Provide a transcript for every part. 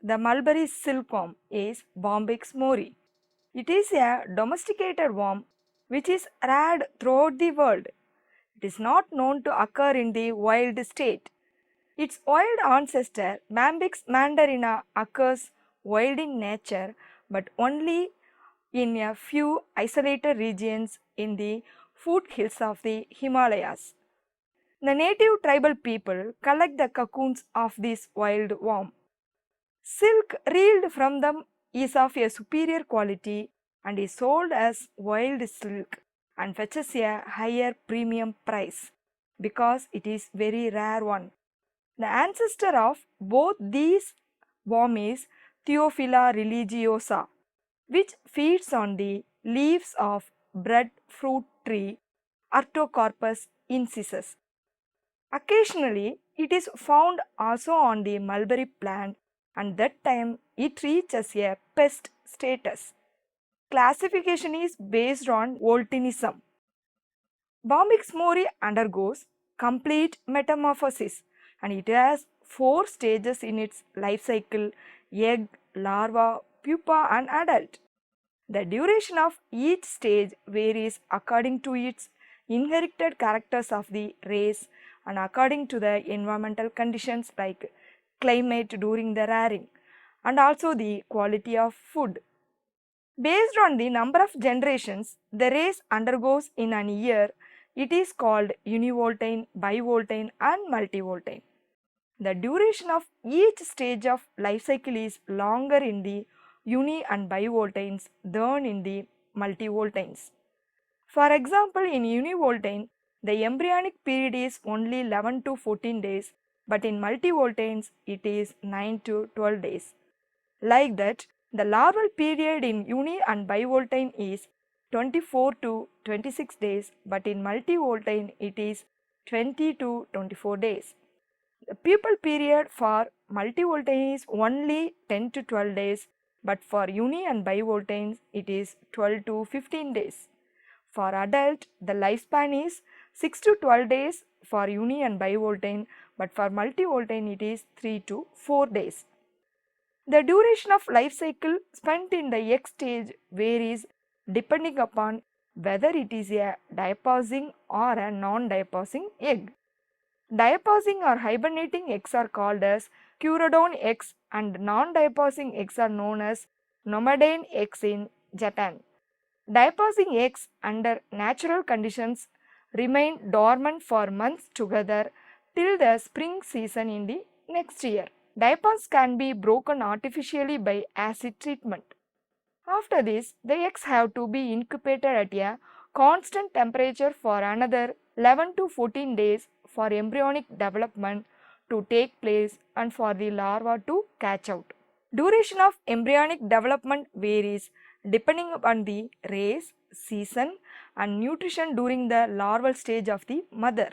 The mulberry silkworm is Bombyx mori. It is a domesticated worm which is rare throughout the world. It is not known to occur in the wild state. Its wild ancestor Bombyx mandarina occurs wild in nature but only in a few isolated regions in the foothills of the Himalayas. The native tribal people collect the cocoons of this wild worm. Silk reeled from them is of a superior quality and is sold as wild silk and fetches a higher premium price because it is very rare one. The ancestor of both these worm is Theophila religiosa, which feeds on the leaves of breadfruit tree Artocarpus incisus. Occasionally, it is found also on the mulberry plant and that time it reaches a pest status. Classification is based on volatinism. Bombyx mori undergoes complete metamorphosis and it has 4 stages in its life cycle: egg, larva, pupa and adult. The duration of each stage varies according to its inherited characters of the race and according to the environmental conditions like climate during the rearing and also the quality of food. Based on the number of generations the race undergoes in an year, it is called univoltine, bivoltine and multivoltine. The duration of each stage of life cycle is longer in the uni and bivoltines than in the multivoltines. For example, in univoltine, the embryonic period is only 11 to 14 days, but in multivoltines it is 9 to 12 days. Like that, the larval period in uni and bivoltine is 24 to 26 days, but in multivoltine it is 20 to 24 days. The pupal period for multivoltine is only 10 to 12 days, but for uni and bivoltines it is 12 to 15 days. For adult, the lifespan is 6 to 12 days for uni and bivoltine, but for multivoltine it is 3 to 4 days. The duration of life cycle spent in the egg stage varies depending upon whether it is a diapause or a non-diapause egg. Diapause or hibernating eggs are called as Curodon eggs and non-diapausing eggs are known as Nomadane eggs in Japan. Diapausing eggs under natural conditions remain dormant for months together till the spring season in the next year. Diapause can be broken artificially by acid treatment. After this, the eggs have to be incubated at a constant temperature for another 11 to 14 days for embryonic development to take place and for the larva to catch out. Duration of embryonic development varies depending upon the race, season and nutrition during the larval stage of the mother.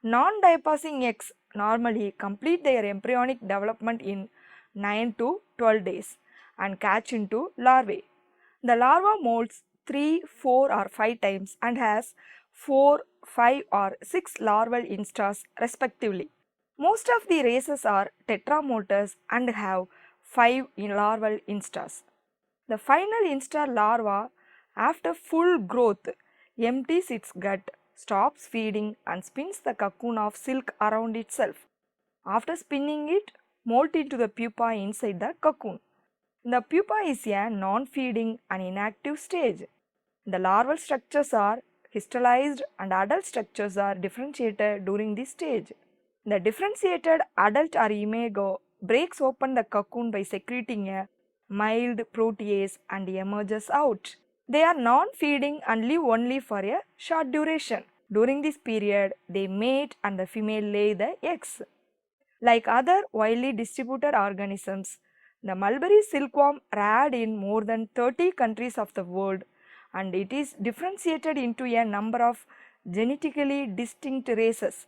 Non-diapasing eggs normally complete their embryonic development in 9 to 12 days and catch into larvae. The larva molts 3, 4 or 5 times and has 4, 5 or 6 larval instars respectively. Most of the races are tetramorphous and have 5 larval instars. The final instar larva after full growth empties its gut, stops feeding and spins the cocoon of silk around itself. After spinning it, molt into the pupa inside the cocoon. The pupa is a non-feeding and inactive stage. The larval structures are histolized and adult structures are differentiated during this stage. The differentiated adult or imago breaks open the cocoon by secreting a mild protease and emerges out. They are non-feeding and live only for a short duration. During this period, they mate and the female lay the eggs. Like other widely distributed organisms, the mulberry silkworm rare in more than 30 countries of the world, and it is differentiated into a number of genetically distinct races.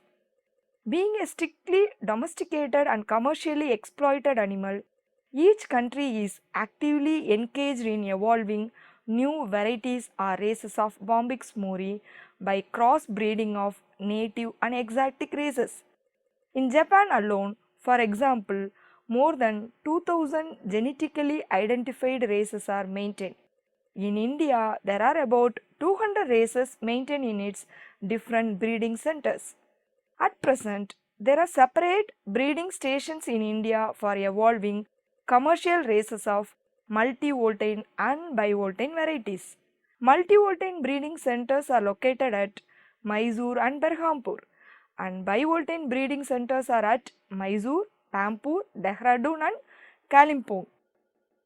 Being a strictly domesticated and commercially exploited animal, each country is actively engaged in evolving new varieties or races of Bombyx mori by cross-breeding of native and exotic races. In Japan alone, for example, more than 2000 genetically identified races are maintained. In India, there are about 200 races maintained in its different breeding centers. At present, there are separate breeding stations in India for evolving commercial races of multivoltine and bivoltine varieties. Multivoltine breeding centers are located at Mysore and Berhampur, and bivoltine breeding centers are at Mysore, Pampur, Dehradun and Kalimpong.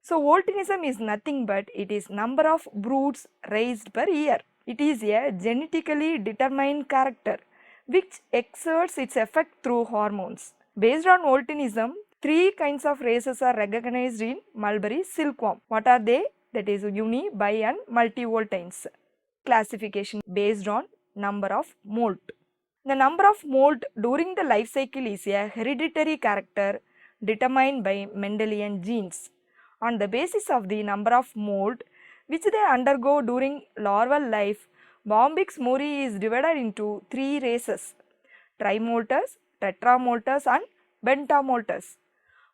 So voltinism is nothing but it is number of broods raised per year. It is a genetically determined character which exerts its effect through hormones. Based on voltinism, three kinds of races are recognized in mulberry silkworm. What are they? That is uni, bi and multivoltines. Classification based on number of molt. The number of molt during the life cycle is a hereditary character determined by Mendelian genes. On the basis of the number of molt which they undergo during larval life, Bombyx mori is divided into three races: trimoltous, tetramoltous and pentamoltous.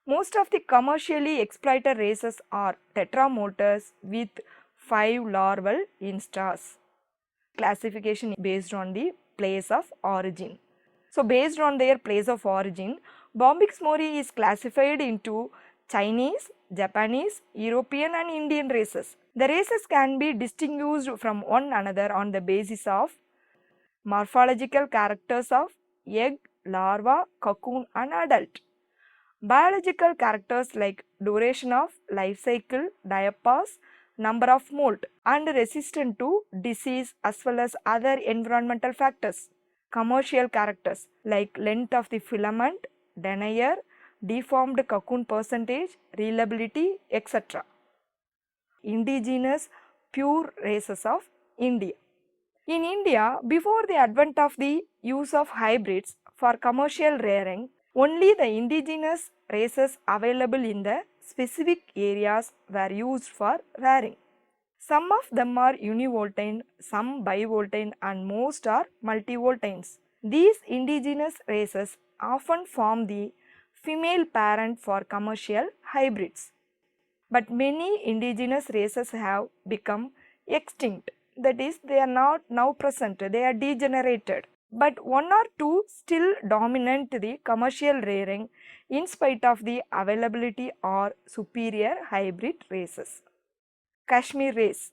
Most of the commercially exploited races are tetramoltous with 5 larval instars. Classification based on the place of origin. So, based on their place of origin, Bombyx mori is classified into Chinese, Japanese, European and Indian races. The races can be distinguished from one another on the basis of morphological characters of egg, larva, cocoon and adult. Biological characters like duration of life cycle, diapause, number of molt and resistant to disease as well as other environmental factors. Commercial characters like length of the filament, denier, deformed cocoon percentage, reliability, etc. Indigenous pure races of India. In India, before the advent of the use of hybrids for commercial rearing, only the indigenous races available in the specific areas were used for rearing. Some of them are univoltine, some bivoltine and most are multivoltines. These indigenous races often form the female parent for commercial hybrids. But many indigenous races have become extinct, that is, they are not now present, they are degenerated. But one or two still dominate the commercial rearing in spite of the availability or superior hybrid races. Kashmir race.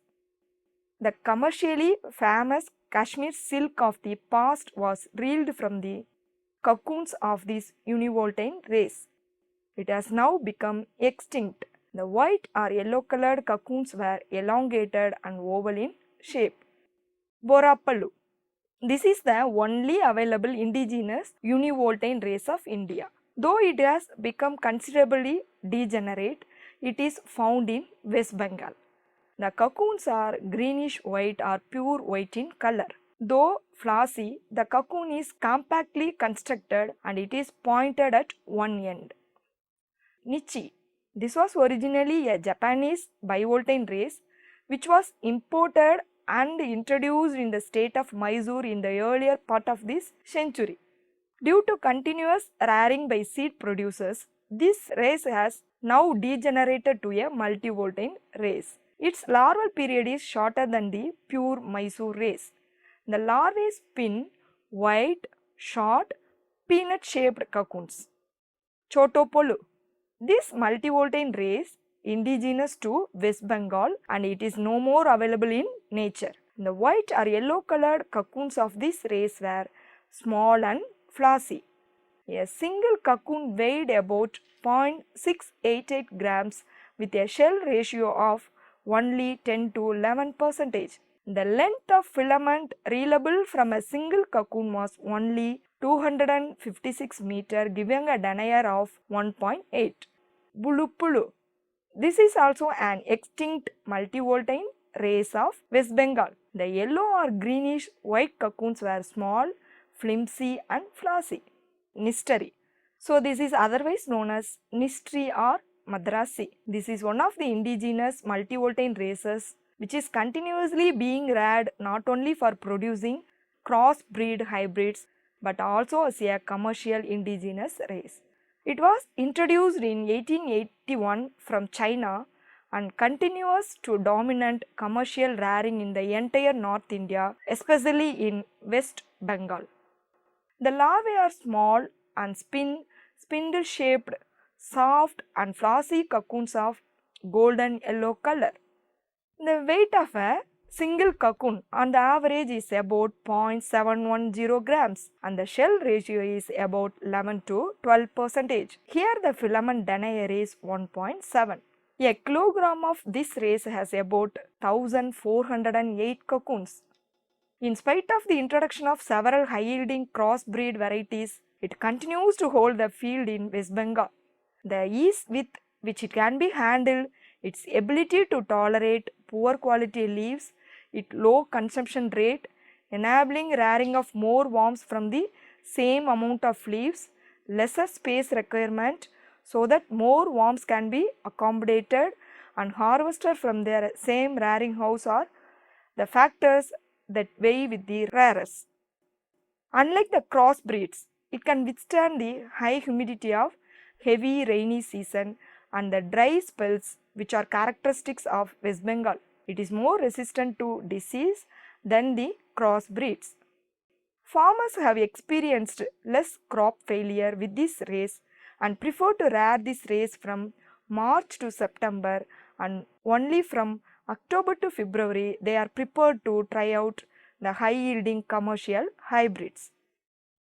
The commercially famous Kashmir silk of the past was reeled from the cocoons of this univoltine race. It has now become extinct. The white or yellow colored cocoons were elongated and oval in shape. Borapallu. This is the only available indigenous univoltine race of India. Though it has become considerably degenerate, it is found in West Bengal. The cocoons are greenish white or pure white in color. Though flossy, the cocoon is compactly constructed and it is pointed at one end. Nichi. This was originally a Japanese bivoltine race which was imported and introduced in the state of Mysore in the earlier part of this century. Due to continuous rearing by seed producers, this race has now degenerated to a multivoltine race. Its larval period is shorter than the pure Mysore race. The larvae spin white, short, peanut-shaped cocoons. Chotopolu. This multivoltine race indigenous to West Bengal and it is no more available in nature. The white or yellow colored cocoons of this race were small and flossy. A single cocoon weighed about 0.688 grams with a shell ratio of only 10 to 11%. The length of filament reliable from a single cocoon was only 256 meter, giving a denier of 1.8. Bulupulu. This is also an extinct multivoltine race of West Bengal. The yellow or greenish white cocoons were small, flimsy and flossy. Nistari. So this is otherwise known as Nistri or Madrasi. This is one of the indigenous multivoltine races which is continuously being reared not only for producing crossbreed hybrids but also as a commercial indigenous race. It was introduced in 1881 from China and continues to dominant commercial rearing in the entire North India, especially in West Bengal. The larvae are small and spindle shaped, soft and flossy cocoons of golden yellow color. The weight of a single cocoon on the average is about 0.710 grams and the shell ratio is about 11 to 12%. Here the filament denier is 1.7. A kilogram of this race has about 1408 cocoons. In spite of the introduction of several high-yielding crossbreed varieties, it continues to hold the field in West Bengal. The ease with which it can be handled, its ability to tolerate poor quality leaves, its low consumption rate, enabling rearing of more worms from the same amount of leaves, lesser space requirement so that more worms can be accommodated and harvested from their same rearing house are the factors that weigh with the rarest. Unlike the crossbreeds, it can withstand the high humidity of heavy rainy season and the dry spells which are characteristics of West Bengal. It is more resistant to disease than the crossbreeds. Farmers have experienced less crop failure with this race and prefer to rear this race from March to September, and only from October to February they are prepared to try out the high yielding commercial hybrids.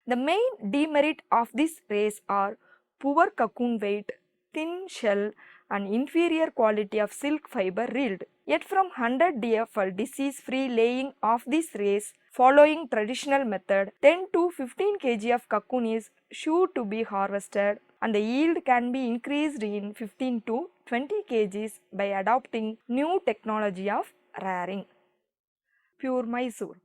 The main demerit of this race are poor cocoon weight, thin shell and inferior quality of silk fiber reeled. Yet from 100 DFL disease free laying of this race following traditional method, 10 to 15 kg of cocoon is sure to be harvested and the yield can be increased in 15 to 20 kg by adopting new technology of rearing. Pure Mysore.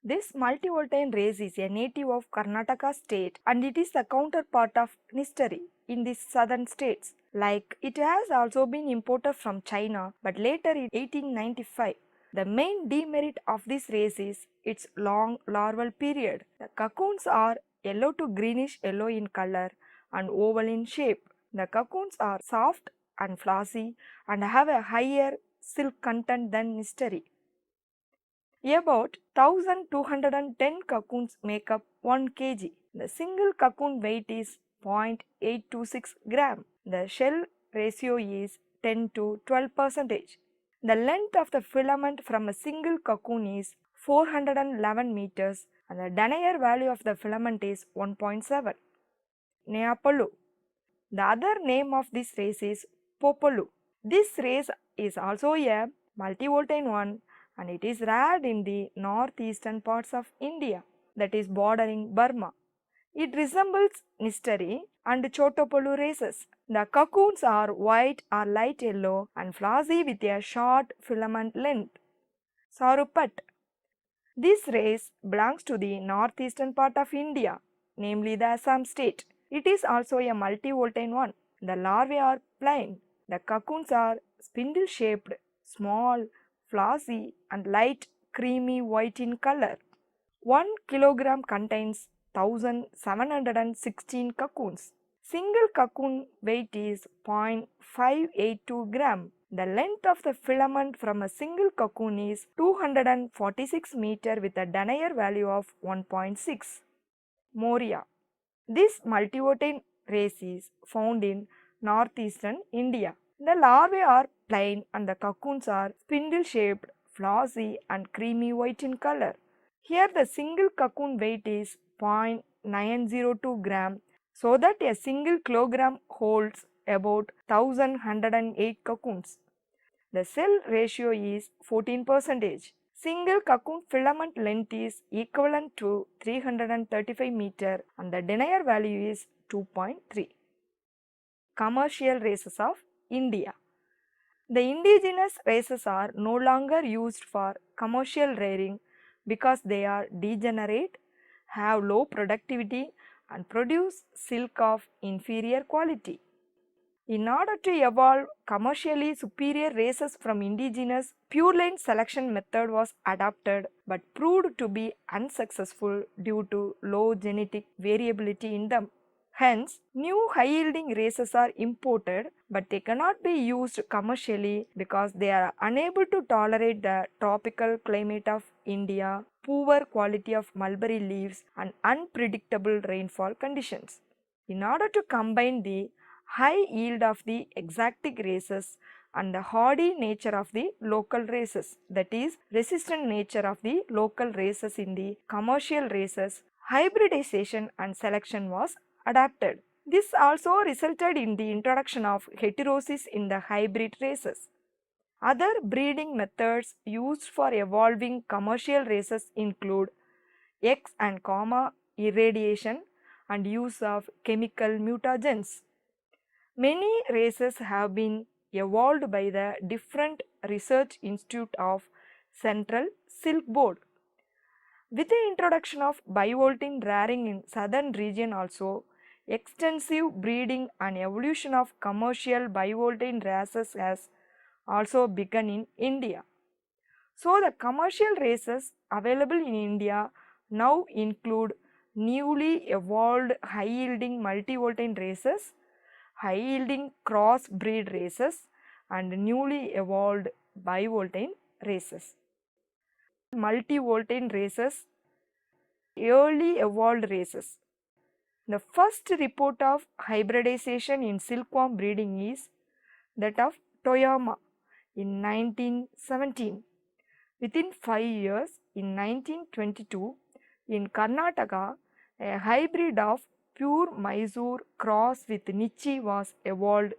This multivoltine race is a native of Karnataka state and it is the counterpart of Nistari in the southern states. Like it has also been imported from China but later in 1895. The main demerit of this race is its long larval period. The cocoons are yellow to greenish yellow in color and oval in shape. The cocoons are soft and flossy and have a higher silk content than Nistari. About 1210 cocoons make up 1 kg. The single cocoon weight is 0.826 gram. The shell ratio is 10 to 12%. The length of the filament from a single cocoon is 411 meters and the denier value of the filament is 1.7. Neapolu. The other name of this race is Popolu. This race is also a multivoltine one and it is reared in the northeastern parts of India, that is bordering Burma. It resembles Nistari and Chotopolu races. The cocoons are white or light yellow and flossy with a short filament length. Sarupat. This race belongs to the northeastern part of India, namely the Assam state. It is also a multivoltine one. The larvae are plain. The cocoons are spindle shaped, small, flossy and light creamy white in color. 1 kilogram contains 1716 cocoons. Single cocoon weight is 0.582 gram. The length of the filament from a single cocoon is 246 meter with a denier value of 1.6. Moria. This multivoltine race is found in northeastern India. The larvae are plain and the cocoons are spindle shaped, flossy and creamy white in color. Here the single cocoon weight is 0.902 gram, so that a single kilogram holds about 1108 cocoons. The cell ratio is 14%. Single cocoon filament length is equivalent to 335 meter and the denier value is 2.3. Commercial races of India. The indigenous races are no longer used for commercial rearing because they are degenerate, have low productivity and produce silk of inferior quality. In order to evolve commercially superior races from indigenous, pure line selection method was adopted but proved to be unsuccessful due to low genetic variability in them. Hence, new high yielding races are imported but they cannot be used commercially because they are unable to tolerate the tropical climate of India, poor quality of mulberry leaves and unpredictable rainfall conditions. In order to combine the high yield of the exotic races and the hardy nature of the local races, that is resistant nature of the local races in the commercial races, hybridization and selection was adapted. This also resulted in the introduction of heterosis in the hybrid races. Other breeding methods used for evolving commercial races include X and comma irradiation and use of chemical mutagens. Many races have been evolved by the different research institute of Central Silk Board. With the introduction of bivoltine rearing in southern region also, extensive breeding and evolution of commercial bivoltine races has also begun in India. So, the commercial races available in India now include newly evolved high yielding multivoltine races, high yielding cross breed races and newly evolved bivoltine races. Multivoltine races, early evolved races. The first report of hybridization in silkworm breeding is that of Toyama in 1917. Within 5 years, in 1922, in Karnataka, a hybrid of pure Mysore cross with Nichi was evolved,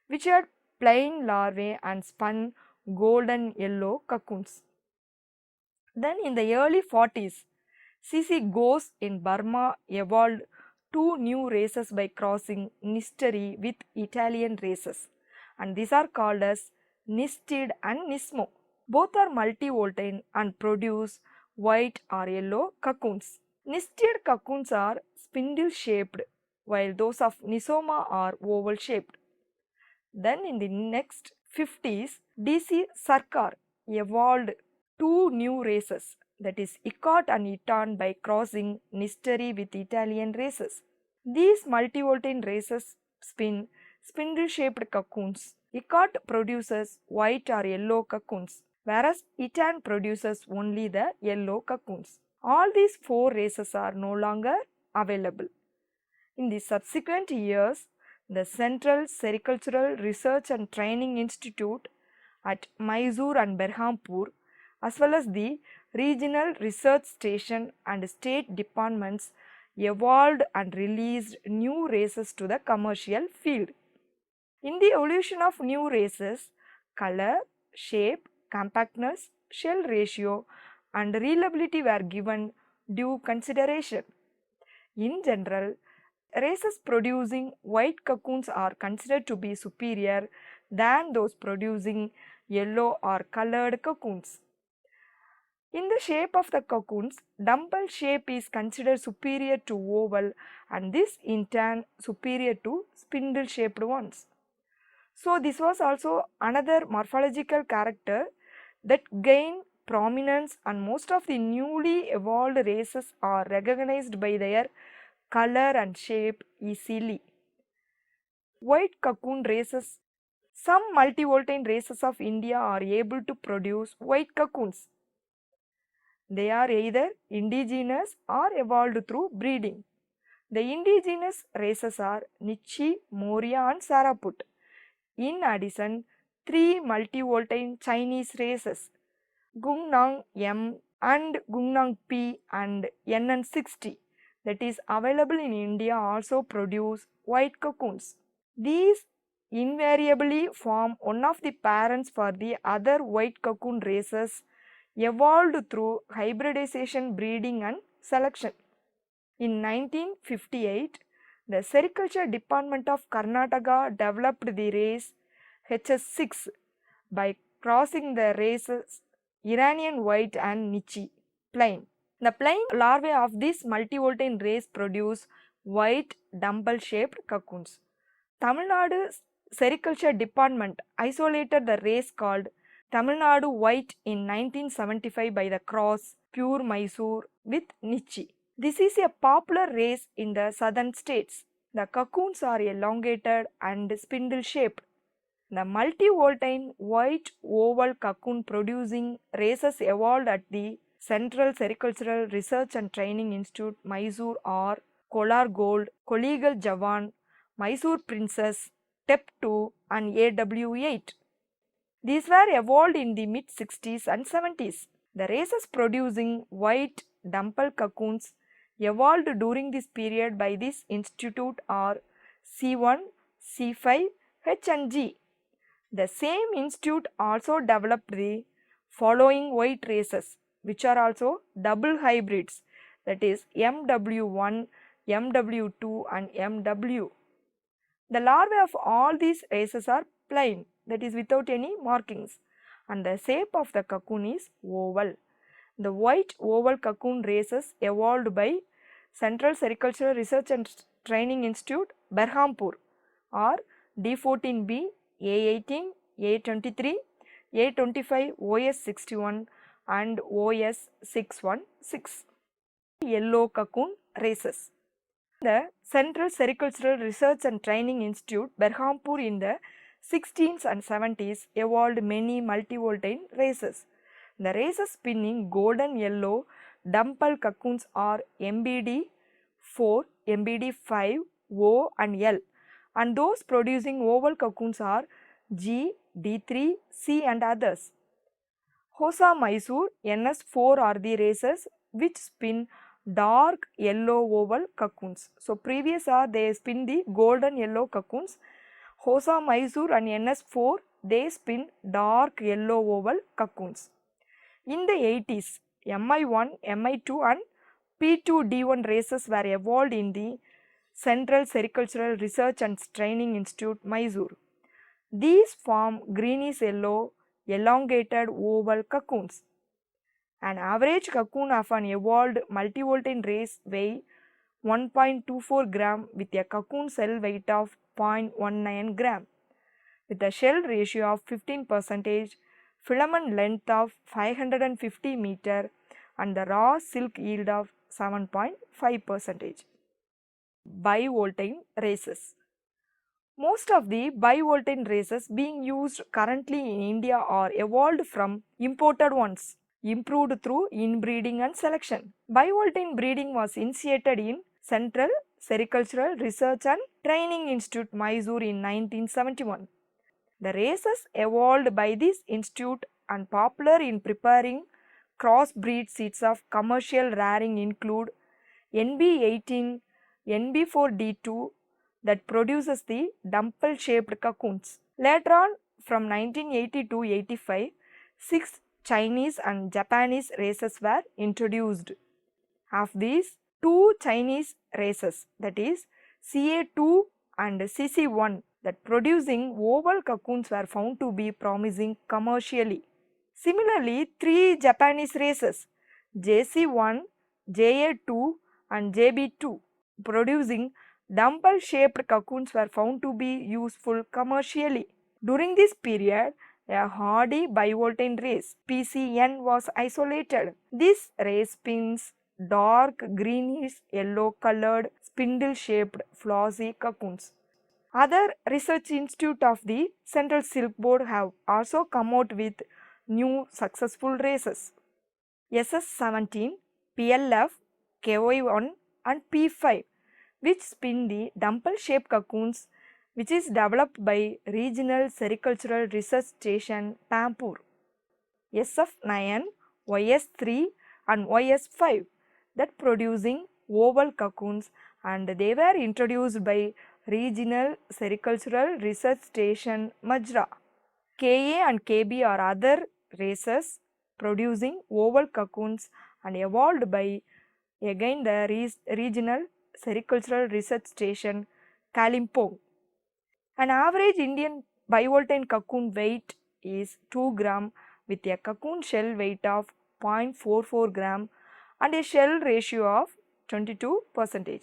which had plain larvae and spun golden yellow cocoons. Then in the early 40s, C.C. Ghose in Burma evolved two new races by crossing Nisteri with Italian races, and these are called as Nistid and Nismo. Both are multivoltine and produce white or yellow cocoons. Nistid cocoons are spindle shaped while those of Nisoma are oval shaped. Then in the next 50s, D.C. Sarkar evolved two new races, that is Icot and Iton, by crossing Nisteri with Italian races. These multivoltine races spin spindle shaped cocoons. Icot produces white or yellow cocoons, whereas Iton produces only the yellow cocoons. All these four races are no longer available. In the subsequent years, the Central Sericultural Research and Training Institute at Mysore and Berhampur, as well as the regional research station and state departments, evolved and released new races to the commercial field. In the evolution of new races, color, shape, compactness, shell ratio and reliability were given due consideration. In general, races producing white cocoons are considered to be superior than those producing yellow or colored cocoons. In the shape of the cocoons, dumbbell shape is considered superior to oval and this in turn superior to spindle shaped ones. So, this was also another morphological character that gained prominence and most of the newly evolved races are recognized by their color and shape easily. White cocoon races. Some multivoltine races of India are able to produce white cocoons. They are either indigenous or evolved through breeding. The indigenous races are Nichi, Moria and Saraput. In addition, three multivoltine Chinese races, Gungnang M and Gungnang P and NN60, that is available in India, also produce white cocoons. These invariably form one of the parents for the other white cocoon races evolved through hybridization, breeding and selection. In 1958, the Sericulture Department of Karnataka developed the race HS6 by crossing the races Iranian white and Nichi plain. The plain larvae of this multivoltine race produce white dumbbell-shaped cocoons. Tamil Nadu Sericulture Department isolated the race called Tamil Nadu white in 1975 by the cross pure Mysore with Nichi. This is a popular race in the southern states. The cocoons are elongated and spindle-shaped. The multivoltine white oval cocoon producing races evolved at the Central Sericultural Research and Training Institute, Mysore or Kolar Gold, Kollegal Jawan, Mysore Princess, TEP2 and AW8. These were evolved in the mid-60s and 70s. The races producing white dumbbell cocoons evolved during this period by this institute are C1, C5, H and G. The same institute also developed the following white races, which are also double hybrids, that is MW1, MW2 and MW. The larvae of all these races are plain, that is without any markings, and the shape of the cocoon is oval. The white oval cocoon races evolved by Central Sericultural Research and Training Institute, Berhampur, or D14B, A18, A23, A25, OS61 and OS616. Yellow cocoon races. The Central Sericultural Research and Training Institute, Berhampur, in the 16th and 70s evolved many multivoltine races. The races spinning golden yellow dumbbell cocoons are MBD4, MBD5, O and L, and those producing oval cocoons are G, D3, C and others. Hosa Mysore, NS4 are the races which spin dark yellow oval cocoons. So, previous are they spin the golden yellow cocoons. Hosa Mysore and NS4 they spin dark yellow oval cocoons. In the 80s, MI1, MI2 and P2D1 races were evolved in the Central Sericultural Research and Training Institute, Mysore. These form greenish yellow elongated oval cocoons. An average cocoon of an evolved multivoltine race weighs 1.24 gram with a cocoon cell weight of 0.19 gram. With a shell ratio of 15%, filament length of 550 meter and the raw silk yield of 7.5%. Bivoltine races. Most of the bivoltine races being used currently in India are evolved from imported ones, improved through inbreeding and selection. Bivoltine breeding was initiated in Central Sericultural Research and Training Institute, Mysore in 1971. The races evolved by this institute and popular in preparing crossbreed seeds of commercial rearing include NB18, NB4D2 that produces the dumbbell shaped cocoons. Later on, from 1980 to 85, 6 Chinese and Japanese races were introduced. Of these, 2 Chinese races, that is CA2 and CC1, that producing oval cocoons were found to be promising commercially. Similarly, 3 Japanese races, JC1, JA2 and JB2, producing dumbbell shaped cocoons were found to be useful commercially. During this period, a hardy bivoltine race, PCN, was isolated. This race spins dark greenish yellow colored spindle shaped flossy cocoons. Other research institutes of the Central Silk Board have also come out with new successful races. SS17, PLF, KY1 and P5, which spin the dumbbell shaped cocoons, which is developed by Regional Sericultural Research Station, Pampur. SF9, YS3 and YS5 that producing oval cocoons, and they were introduced by Regional Sericultural Research Station, Majra. KA and KB are other races producing oval cocoons and evolved by again the regional sericultural research station Kalimpong. An average Indian bivoltine cocoon weight is 2 gram with a cocoon shell weight of 0.44 gram and a shell ratio of 22%.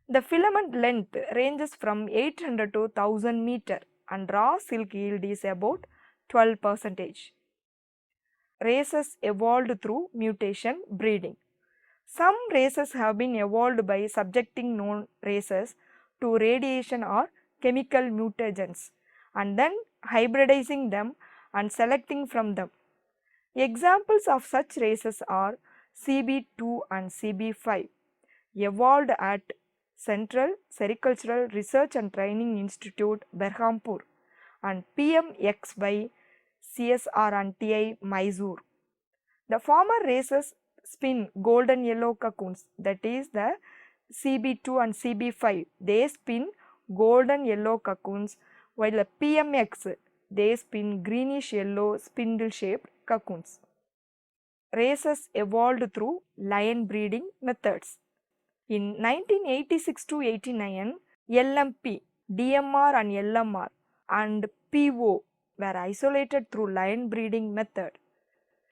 The filament length ranges from 800 to 1000 meter and raw silk yield is about 12%. Races evolved through mutation breeding. Some races have been evolved by subjecting known races to radiation or chemical mutagens and then hybridizing them and selecting from them. Examples of such races are CB2 and CB5 evolved at Central Sericultural Research and Training Institute, Berhampur, and PMX by CSR and TI, Mysore. The former races spin golden yellow cocoons, that is the CB2 and CB5, they spin golden yellow cocoons, while the PMX, they spin greenish yellow spindle shaped cocoons. Races evolved through line breeding methods. In 1986 to 89, LMP, DMR and LMR and PO were isolated through line breeding method.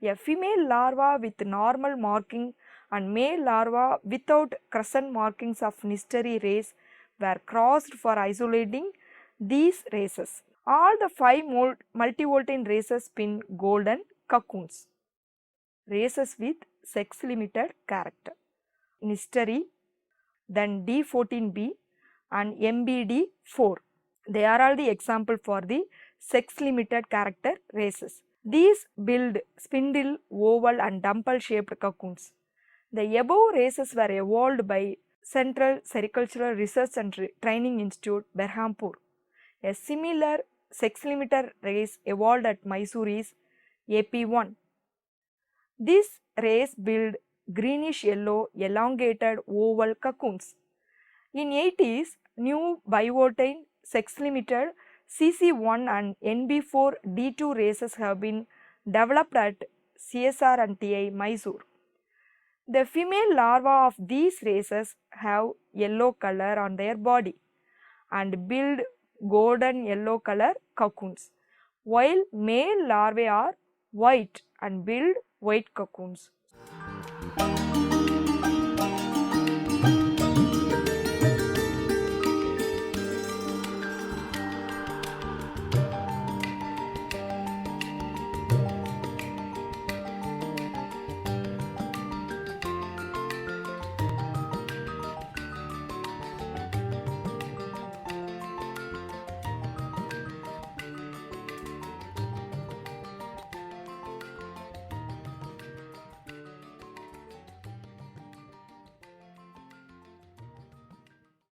A female larva with normal marking and male larva without crescent markings of Nysteri race were crossed for isolating these races. All the 5 multivoltine races spin golden cocoons. Races with sex limited character. Nysteri, then D14B and MBD4. They are all the example for the sex limited character races. These build spindle, oval and dumbbell shaped cocoons. The above races were evolved by Central Sericultural Research and Training Institute, Berhampur. A similar sex limiter race evolved at Mysore is AP1. This race build greenish yellow elongated oval cocoons. In 80s, new bivoltine sex limited CC1 and NB4D2 races have been developed at CSR and TI, Mysore. The female larvae of these races have yellow color on their body and build golden yellow color cocoons, while male larvae are white and build white cocoons.